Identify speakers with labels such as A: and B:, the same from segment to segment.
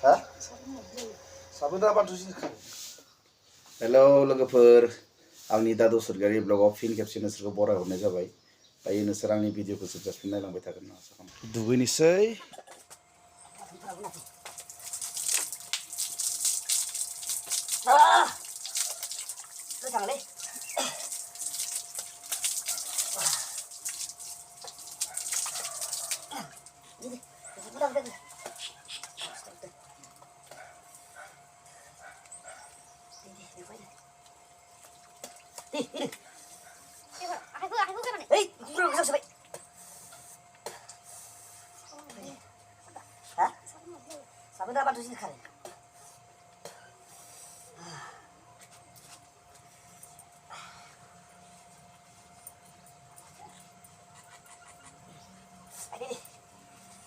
A: Ha? Sabun apa tuh sih? Hello लोगोफोर आंनि दादु सरगारि ब्लगाव फिन खेबसे नोंसोरखौ बरायहरनाय जाबाय दायो नोंसोर आंनि भिडिअखौ जोबजासिम नायलांबाय थागोन होनना आसा खालामो दुगैनोसै
B: मोजांलै Sabi dapat tu sih kan?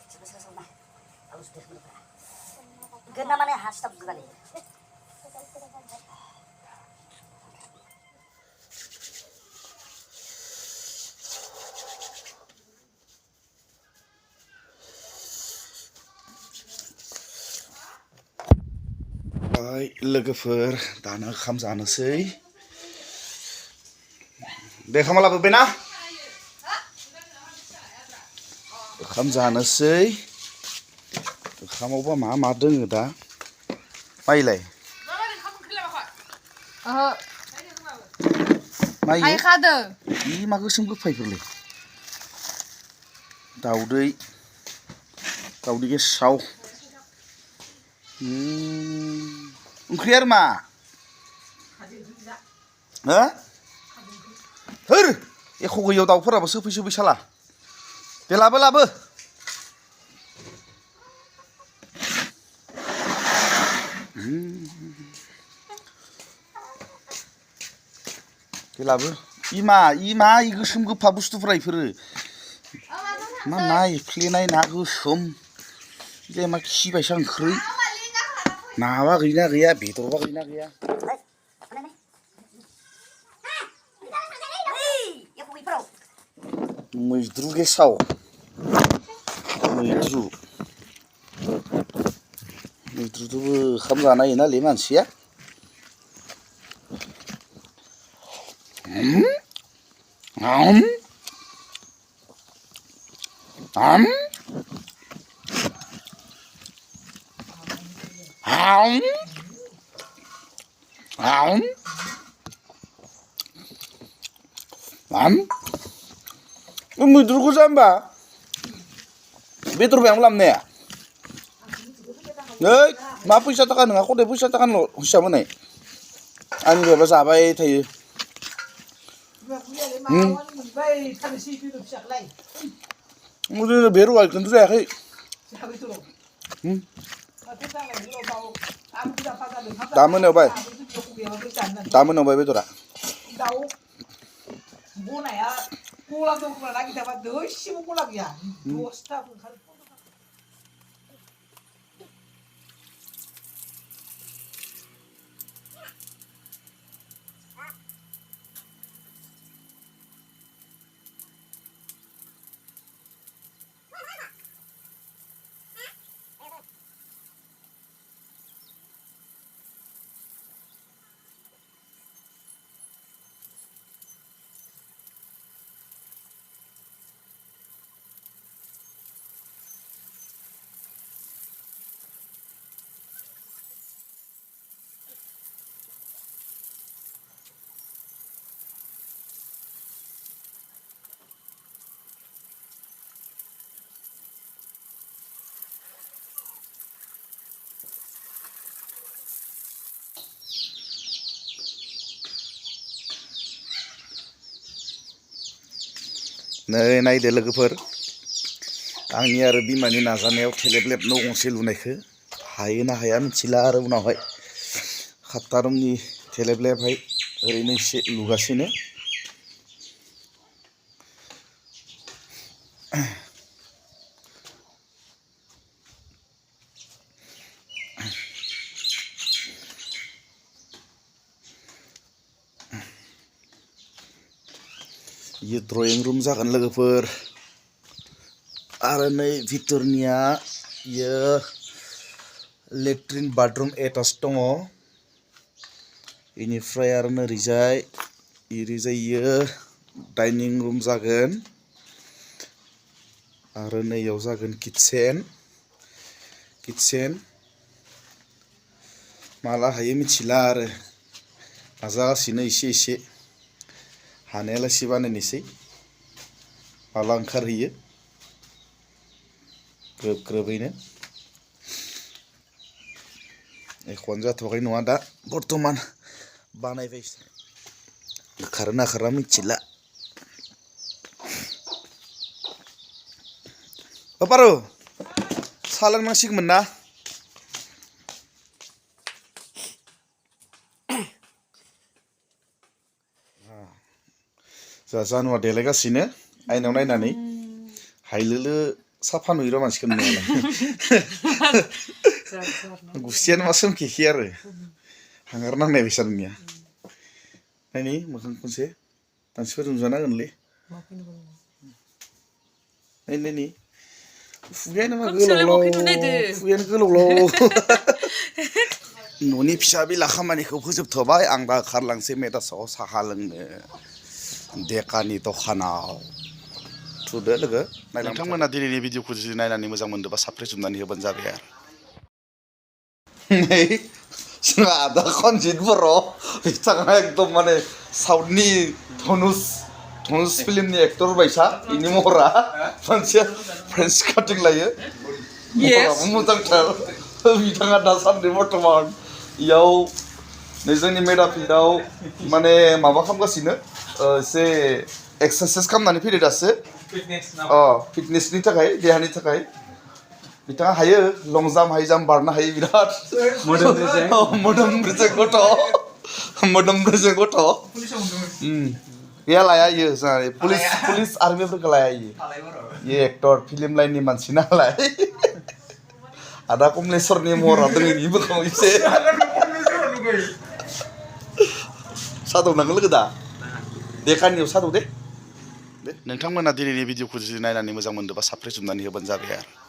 B: Sama-sama. Harus deh berapa? Gana mana hashtag juga nih?
A: Baik लोगोफोर दाना ओंखाम जानोसै दे ओंखाम लाबोबाय ना ओंखाम जानोसै ओंखामावबा मा दोङो दा माइलाय माइ
C: खादो
A: इ मा गोसोम गोफायफोरलै दाउदै गेसाव ओंख्रिया आरो मा हो होर एख' गैयियाव दाउफोराबो सोफै साला दे लाबो दे लाबो इमा इ गोसोम गोफा बुस्थुफोरा इफोरो मा ना एफ्लेनाय ना गोसोम इलाय मा खिबायसा ओंख्रै नाबा गैया बेदरबा गैया मैद्रु गेसाव मैद्रुदोबो ओंखाम जानो हायोनालै मानसिया मैद्रुखौ जाम्बा बेदर बायं लामनाया नै मा फैसा थाखा नङा खदाय फैसा थाखानिल' हिसाब होनाय आंनि बेबा जाबाय थायो बे रुवालखौथ' जायाखै दा मोनायाव बाय बेदरा
D: बनाया गला दंब्ला नागिरथाबा दैसिबो गला गैया दसथा ओंखार
A: नै नायदो लोगोफोर आंनि आरो बिमानि नाजानायाव थेलेबलेब न' गंसे लुनायखौ हायोना हाया मिथिला आरो उनावहाय खात्ता रुमनि थेलेबलेबहाय ओरैनो एसे लुगासिनो ये ड्रयिं रूम जागोन लोगोफोर आरो नै भितरनिया यो लेट्रिन बाथरुम एटाच दङ इनिफ्राय आरो ओरैजाय इयो डाइनिं रुम जागोन आरो नैयाव जागोन किटचेन माला हायो मिथिला आरो नाजागासिनो एसे हानायालाय एसे बानायनोसै माला ओंखारहैयो ग्रोबैनो एख'आनो जाथ'वाखै नङा दा बर्थमान बानायबाय ओंखारोना ओंखारा मिथिला पारु साहा लोंनांसिगौमोन ना जोंहा जानुवा देलायगासिनो आयनाव नायनानै हायलोलो साफा नुयो र' मानसिखौ नुनायालाय गुस्थियानो मा सोमखेखे आरो हांगार नांनाय बायसा नोंनिया नायनि मोखां खनसे मानसिफोर नुजानांगोनलै नायनि खुगायानो मा गोलावलाव न'नि फिसा बिला खामानिखौ फोजोबथ'बाय आं दा ओंखारलांसै मेदासाव साहा लोंनो देकानि दखानाव थुदो लोगो नोंथांमोना दिनैनि भिडिअखौ जुदि नायनानै मोजां मोनदोंबा साबस्क्राइब जोबनानै होबानो जाबाय आरो नै जोंहा आदा खनजित बर' बिथाङा एकदम माने साउथनि धनुष फिल्मनि एक्टर बायसा इनि महरा मोनसे फ्रेन्स काटिं लायो महराबो मोजांथार बिथाङा दासान्दि बर्थमान इयाव नै जोंनि मेदा फिल्डआव माने माबा खालामगासिनो एसे एक्सारसाइज खालामनानै फैदो दासो फिटनेसनि थाखाय देहानि थाखाय बिथाङा हायो लं जाम्प हाइ जाम्प बारनो हायो बिराद मोदोम रेजें गथ' गैया लाया इयो जोंहा पुलिस आर्मिफोरखौ लाया इयो एक्टर फिल्म लाइननि मानसि नालाय आदा कमलेश्वरनि महरा दङ इनि मोखाङाव एसे साहा दौनांगौ लोगो दा देकानियाव साहा दौ दे नोंथांमोना दिनैनि भिडिअखौ जुदि नायनानै मोजां मोनदोंबा साबस्क्राइब जोबनानै होबानो जाबाय आरो